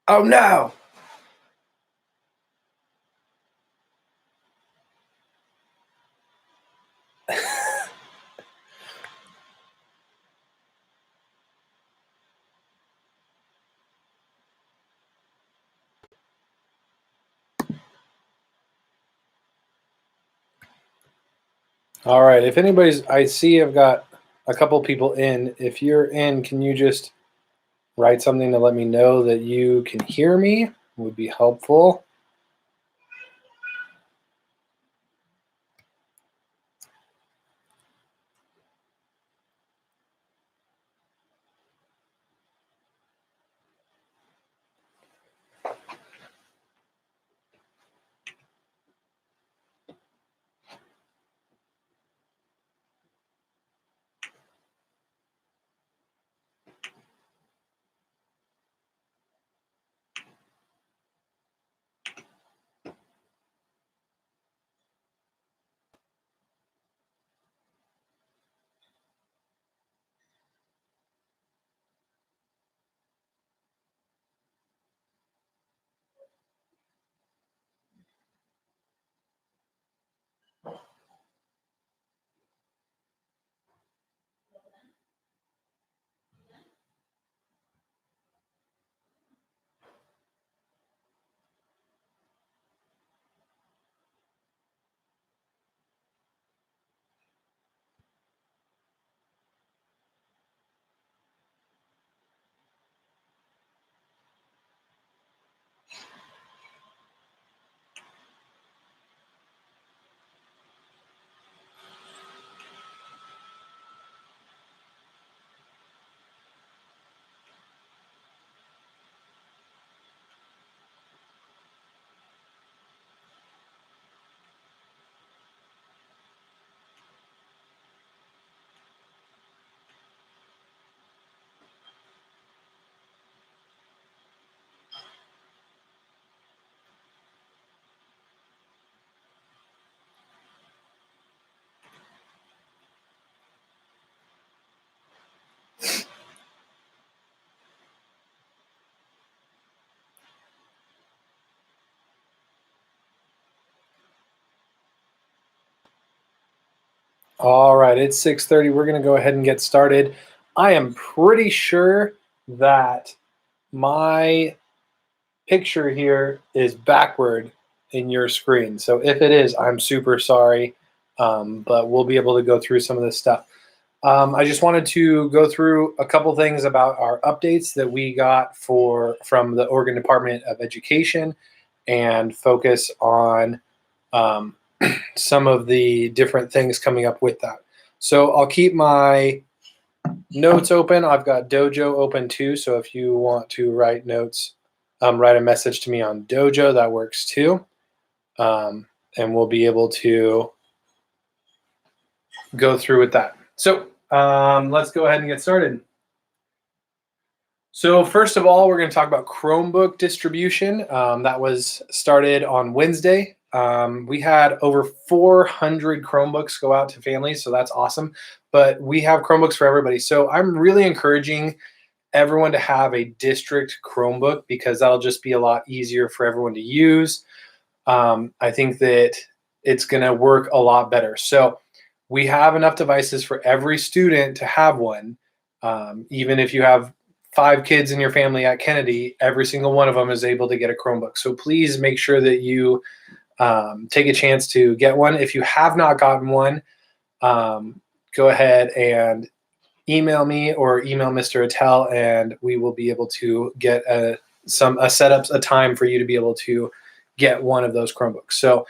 Oh no! All right, if anybody's, I see I've got a couple people in. If you're in, can you just write something to let me know that you can hear me? It would be helpful. All right, it's 6:30. We're going to go ahead and get started. I am pretty sure that my picture here is backward in your screen. So if it is, I'm super sorry, but we'll be able to go through some of this stuff. I just wanted to go through a couple things about our updates that we got from the Oregon Department of Education and focus on um, some of the different things coming up with that. So I'll keep my notes open. I've got Dojo open too. So if you want to write notes, write a message to me on Dojo, that works too. And we'll be able to go through with that. So let's go ahead and get started. So first of all, we're going to talk about Chromebook distribution. That was started on Wednesday. We had over 400 Chromebooks go out to families, so that's awesome. But we have Chromebooks for everybody. So I'm really encouraging everyone to have a district Chromebook because that'll just be a lot easier for everyone to use. I think that it's going to work a lot better. So we have enough devices for every student to have one. Even if you have 5 kids in your family at Kennedy, every single one of them is able to get a Chromebook. So please make sure that you take a chance to get one. If you have not gotten one, go ahead and email me or email Mr. Attell, and we will be able to get a time for you to be able to get one of those Chromebooks. So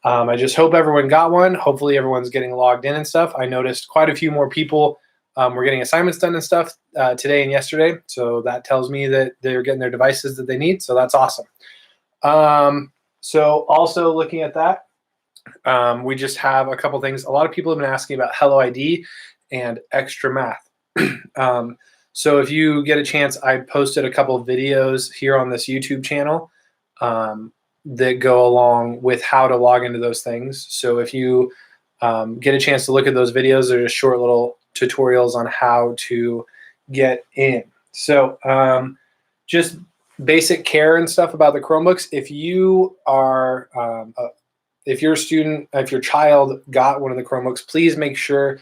I just hope everyone got one. Hopefully everyone's getting logged in and stuff. I noticed quite a few more people were getting assignments done and stuff today and yesterday. So that tells me that they're getting their devices that they need. So that's awesome. So also looking at that, we just have a couple things. A lot of people have been asking about Hello ID and Extra Math. So if you get a chance, I posted a couple of videos here on this YouTube channel that go along with how to log into those things. So if you get a chance to look at those videos. They're just short little tutorials on how to get in. So just basic care and stuff about the Chromebooks. If you are, if your student, if your child got one of the Chromebooks, please make sure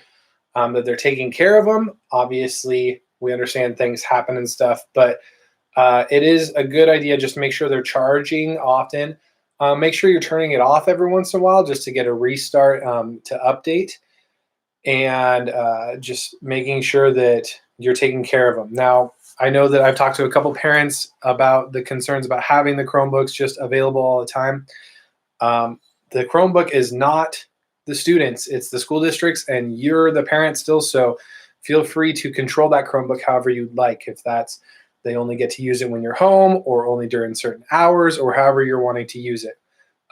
that they're taking care of them. Obviously, we understand things happen and stuff, but it is a good idea just to make sure they're charging often. Make sure you're turning it off every once in a while just to get a restart to update, and just making sure that you're taking care of them. Now, I know that I've talked to a couple parents about the concerns about having the Chromebooks just available all the time. The Chromebook is not the students, it's the school districts, and you're the parent still, so feel free to control that Chromebook however you'd like. If that's they only get to use it when you're home, or only during certain hours, or however you're wanting to use it.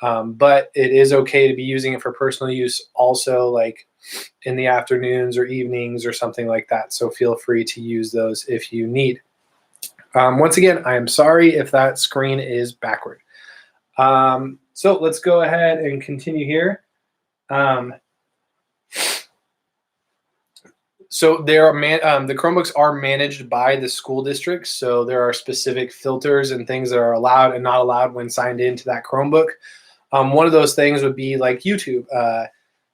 But it is okay to be using it for personal use also, like in the afternoons or evenings or something like that. So feel free to use those if you need. Once again, I am sorry if that screen is backward. So let's go ahead and continue here. So there are the Chromebooks are managed by the school districts. So there are specific filters and things that are allowed and not allowed when signed into that Chromebook. One of those things would be like YouTube.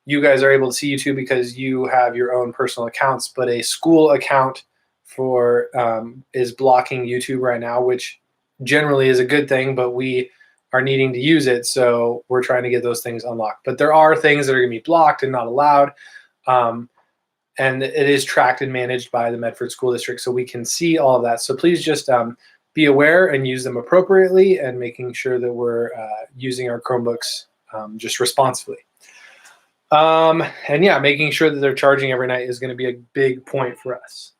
You guys are able to see YouTube because you have your own personal accounts, but a school account for is blocking YouTube right now, which generally is a good thing, but we are needing to use it, so we're trying to get those things unlocked. But there are things that are going to be blocked and not allowed. And it is tracked and managed by the Medford School District, so we can see all of that. So please just be aware and use them appropriately, and making sure that we're using our Chromebooks just responsibly. And yeah, making sure that they're charging every night is going to be a big point for us.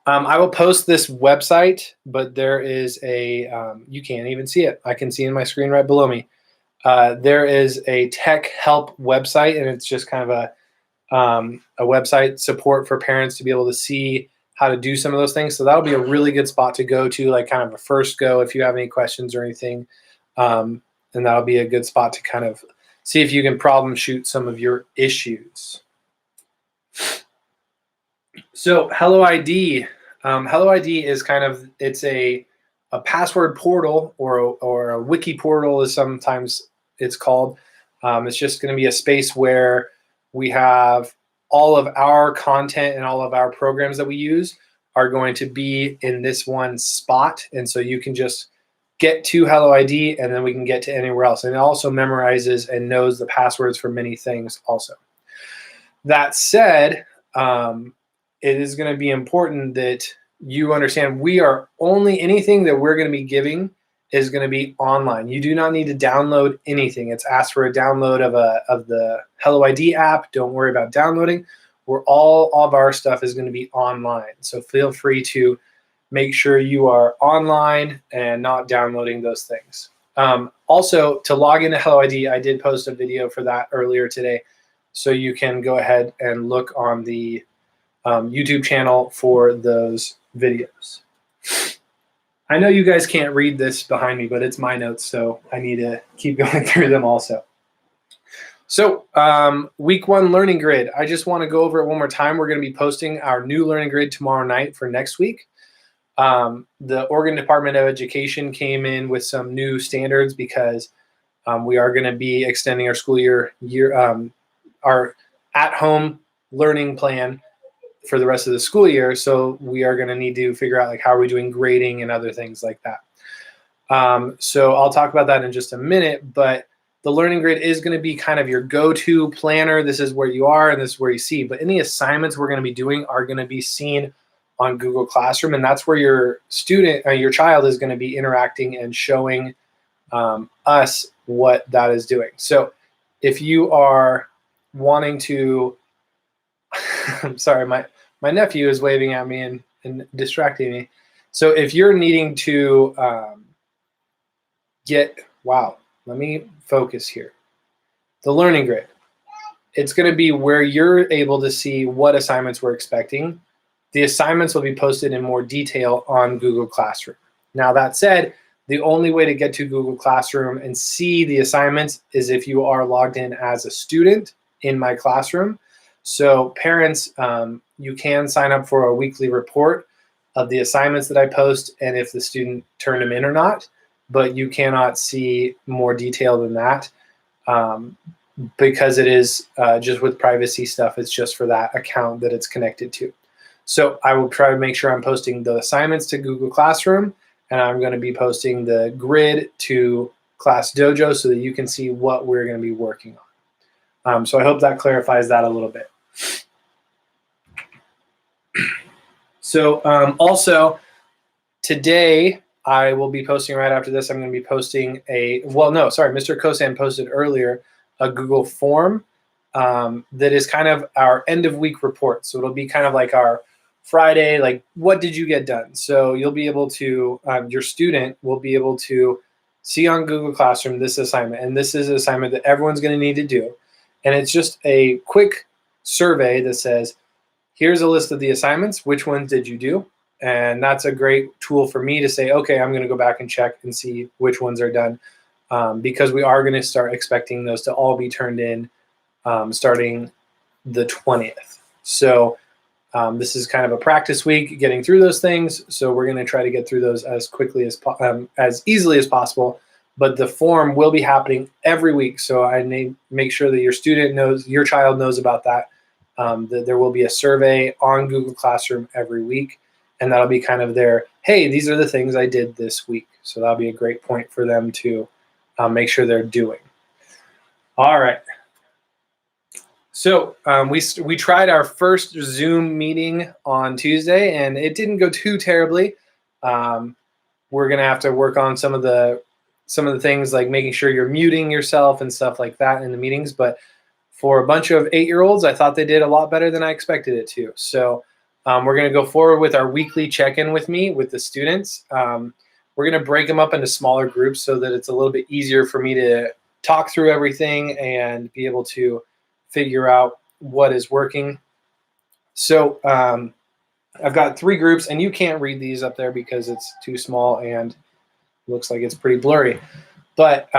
I will post this website, but there is a, you can't even see it. I can see in my screen right below me. There is a tech help website, and it's just kind of a website support for parents to be able to see how to do some of those things. So that'll be a really good spot to go to, like kind of a first go if you have any questions or anything. And that'll be a good spot to kind of see if you can problem shoot some of your issues. So Hello ID. Hello ID is kind of, it's a password portal, or a wiki portal is sometimes it's called. It's just going to be a space where we have all of our content and all of our programs that we use are going to be in this one spot. And so you can just get to Hello ID, and then we can get to anywhere else. And it also memorizes and knows the passwords for many things also. That said, it is going to be important that you understand we are only, anything that we're going to be giving is going to be online. You do not need to download anything. It's asked for a download of the Hello ID app. Don't worry about downloading. All of our stuff is going to be online. So feel free to make sure you are online and not downloading those things. Also, to log into Hello ID, I did post a video for that earlier today. So you can go ahead and look on the YouTube channel for those videos. I know you guys can't read this behind me, but it's my notes, so I need to keep going through them also. So week 1 learning grid. I just want to go over it one more time. We're going to be posting our new learning grid tomorrow night for next week. The Oregon Department of Education came in with some new standards because we are going to be extending our school year our at-home learning plan for the rest of the school year. So we are going to need to figure out like how are we doing grading and other things like that. So I'll talk about that in just a minute, but the learning grid is going to be kind of your go-to planner. This is where you are and this is where you see, but any assignments we're going to be doing are going to be seen on Google Classroom, and that's where your student or your child is going to be interacting and showing us what that is doing. So if you are wanting to, I'm sorry, my nephew is waving at me and distracting me. So if you're needing to let me focus here. The learning grid, it's going to be where you're able to see what assignments we're expecting. The assignments will be posted in more detail on Google Classroom. Now that said, the only way to get to Google Classroom and see the assignments is if you are logged in as a student. in my classroom. So parents, you can sign up for a weekly report of the assignments that I post and if the student turned them in or not, but you cannot see more detail than that because it is just with privacy stuff. It's just for that account that it's connected to. So I will try to make sure I'm posting the assignments to Google Classroom, and I'm going to be posting the grid to Class Dojo so that you can see what we're going to be working on. So I hope that clarifies that a little bit. So also today I will be posting right after this. I'm going to be posting Mr. Kosan posted earlier a Google form that is kind of our end of week report. So it'll be kind of like our Friday, like what did you get done? So you'll be able to, your student will be able to see on Google Classroom this assignment, and this is an assignment that everyone's going to need to do. And it's just a quick survey that says, here's a list of the assignments, which ones did you do? And that's a great tool for me to say, okay, I'm going to go back and check and see which ones are done because we are going to start expecting those to all be turned in starting the 20th. So this is kind of a practice week getting through those things. So we're going to try to get through those as quickly as easily as possible. But the form will be happening every week. So I need to make sure that your student knows, your child knows about that. That there will be a survey on Google Classroom every week. And that'll be kind of their, hey, these are the things I did this week. So that'll be a great point for them to make sure they're doing. All right. So we tried our first Zoom meeting on Tuesday, and it didn't go too terribly. We're gonna have to work on some of the things like making sure you're muting yourself and stuff like that in the meetings. But for a bunch of 8-year-olds, I thought they did a lot better than I expected it to. So we're gonna go forward with our weekly check-in with me with the students. We're gonna break them up into smaller groups so that it's a little bit easier for me to talk through everything and be able to figure out what is working. So I've got 3 groups, and you can't read these up there because it's too small and looks like it's pretty blurry. But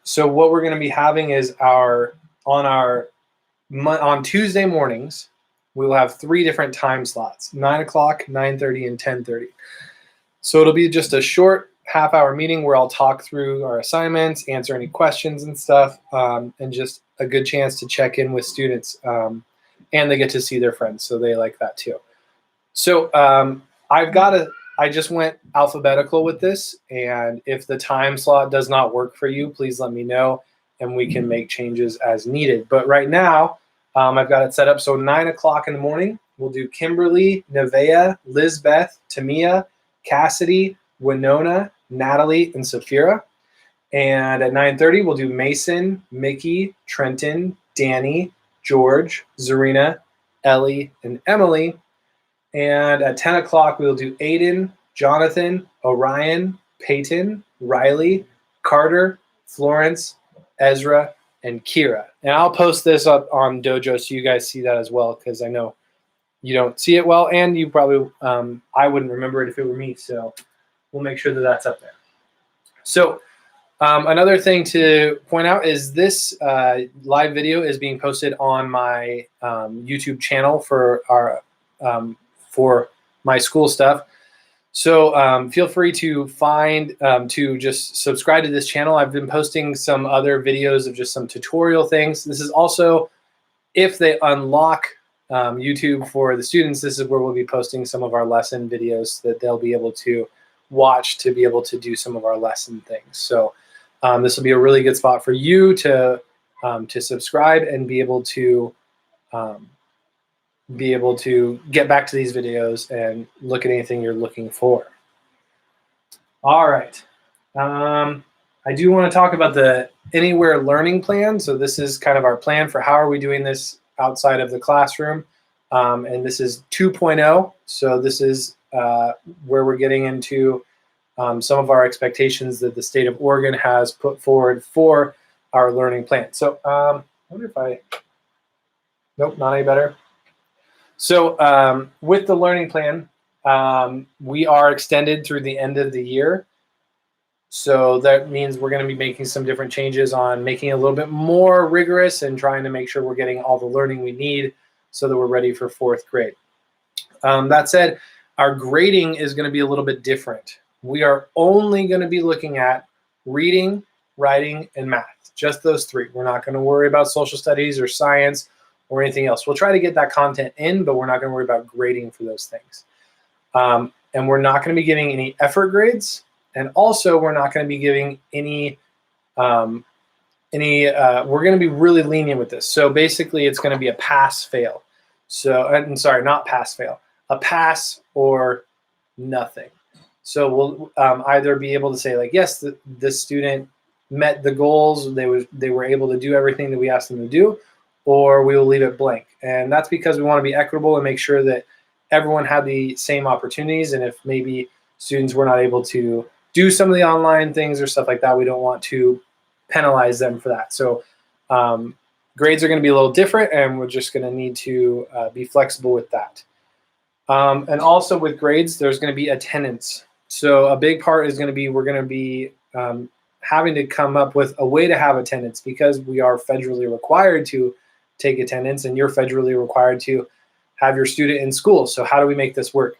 so what we're going to be having is on Tuesday mornings, we will have 3 different time slots: 9 o'clock, 9:30, and 10:30. So it'll be just a short half-hour meeting where I'll talk through our assignments, answer any questions and stuff, and just a good chance to check in with students. And they get to see their friends, so they like that too. So I just went alphabetical with this, and if the time slot does not work for you, please let me know, and we can make changes as needed. But right now, I've got it set up so 9 o'clock in the morning, we'll do Kimberly, Nevaeh, Lizbeth, Tamia, Cassidy, Winona, Natalie, and Safira. And at 9:30, we'll do Mason, Mickey, Trenton, Danny, George, Zarina, Ellie, and Emily. And at 10 o'clock, we'll do Aiden, Jonathan, Orion, Peyton, Riley, Carter, Florence, Ezra, and Kira. And I'll post this up on Dojo so you guys see that as well, because I know you don't see it well, and you probably, I wouldn't remember it if it were me. So we'll make sure that that's up there. So another thing to point out is this live video is being posted on my YouTube channel for my school stuff. So feel free to to just subscribe to this channel. I've been posting some other videos of just some tutorial things. This is also, if they unlock YouTube for the students, this is where we'll be posting some of our lesson videos that they'll be able to watch to be able to do some of our lesson things. So this will be a really good spot for you to subscribe and be able to get back to these videos and look at anything you're looking for. All right. I do want to talk about the Anywhere Learning Plan. So this is kind of our plan for how are we doing this outside of the classroom. And this is 2.0. So this is where we're getting into some of our expectations that the state of Oregon has put forward for our learning plan. So I wonder if nope, not any better. So with the learning plan, we are extended through the end of the year. So that means we're going to be making some different changes on making it a little bit more rigorous and trying to make sure we're getting all the learning we need so that we're ready for fourth grade. That said, our grading is going to be a little bit different. We are only going to be looking at reading, writing, and math, just those three. We're not going to worry about social studies or science or anything else. We'll try to get that content in, but we're not going to worry about grading for those things. And we're not going to be giving any effort grades. And also, we're not going to be giving any, we're going to be really lenient with this. So basically, it's going to be a pass-fail. So, I'm sorry, not pass-fail, a pass or nothing. So we'll either be able to say like, yes, the student met the goals, they were able to do everything that we asked them to do, or we will leave it blank. And that's because we want to be equitable and make sure that everyone had the same opportunities. And if maybe students were not able to do some of the online things or stuff like that, we don't want to penalize them for that. So grades are going to be a little different, and we're just going to need to be flexible with that. And also with grades, there's going to be attendance. So a big part is going to be we're going to be having to come up with a way to have attendance because we are federally required to take attendance, and you're federally required to have your student in school. So how do we make this work?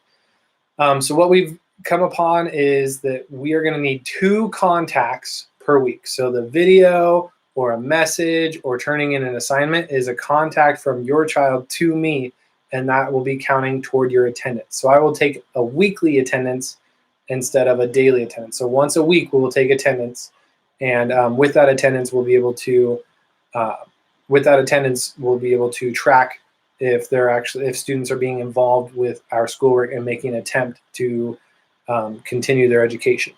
So what we've come upon is that we are going to need 2 contacts per week. So the video or a message or turning in an assignment is a contact from your child to me, and that will be counting toward your attendance. So I will take a weekly attendance instead of a daily attendance. So once a week we will take attendance, and with that attendance we'll be able to track if students are being involved with our schoolwork and making an attempt to continue their education.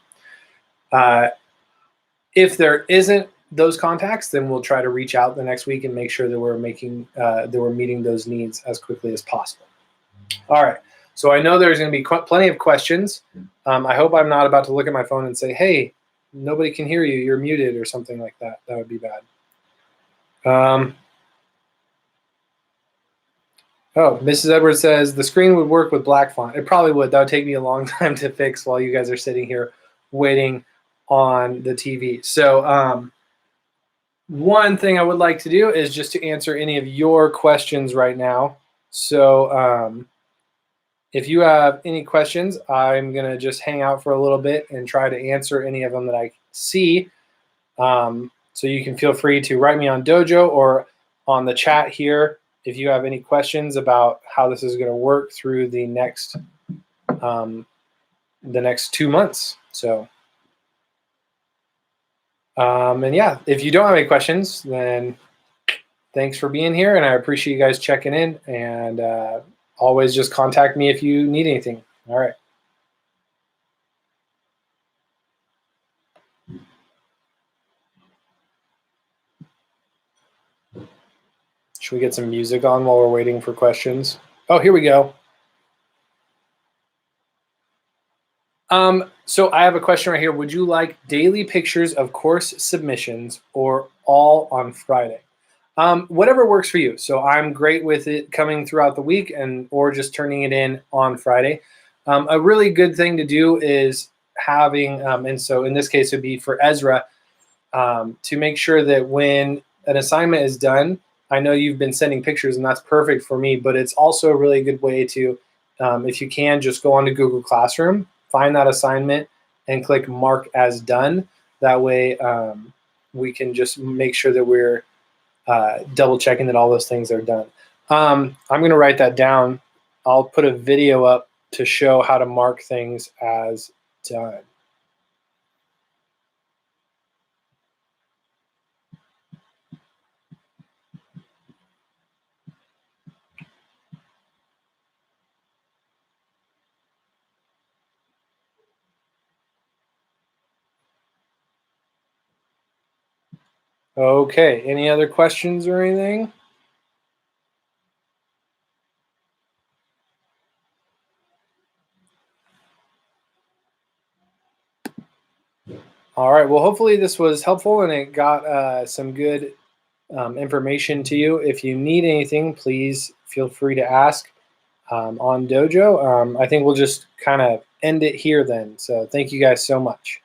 If there isn't those contacts, then we'll try to reach out the next week and make sure that we're meeting those needs as quickly as possible. All right. So I know there's going to be plenty of questions. I hope I'm not about to look at my phone and say, "Hey, nobody can hear you. You're muted," or something like that. That would be bad. Oh, Mrs. Edwards says the screen would work with black font. It probably would. That would take me a long time to fix while you guys are sitting here waiting on the TV. So one thing I would like to do is just to answer any of your questions right now. So if you have any questions, I'm going to just hang out for a little bit and try to answer any of them that I see. So you can feel free to write me on Dojo or on the chat here if you have any questions about how this is going to work through the next 2 months. So, and yeah, if you don't have any questions, then thanks for being here, and I appreciate you guys checking in, and always just contact me if you need anything. All right. Should we get some music on while we're waiting for questions? Oh, here we go. So I have a question right here. Would you like daily pictures of course submissions or all on Friday? Whatever works for you. So I'm great with it coming throughout the week or just turning it in on Friday. A really good thing to do is having, and so in this case it would be for Ezra, to make sure that when an assignment is done, I know you've been sending pictures and that's perfect for me, but it's also a really good way to, if you can, just go onto Google Classroom, find that assignment and click mark as done. That way we can just make sure that we're double checking that all those things are done. I'm going to write that down. I'll put a video up to show how to mark things as done. Okay, any other questions or anything? All right, well, hopefully this was helpful and it got some good information to you. If you need anything, please feel free to ask on Dojo. I think we'll just kind of end it here then. So thank you guys so much.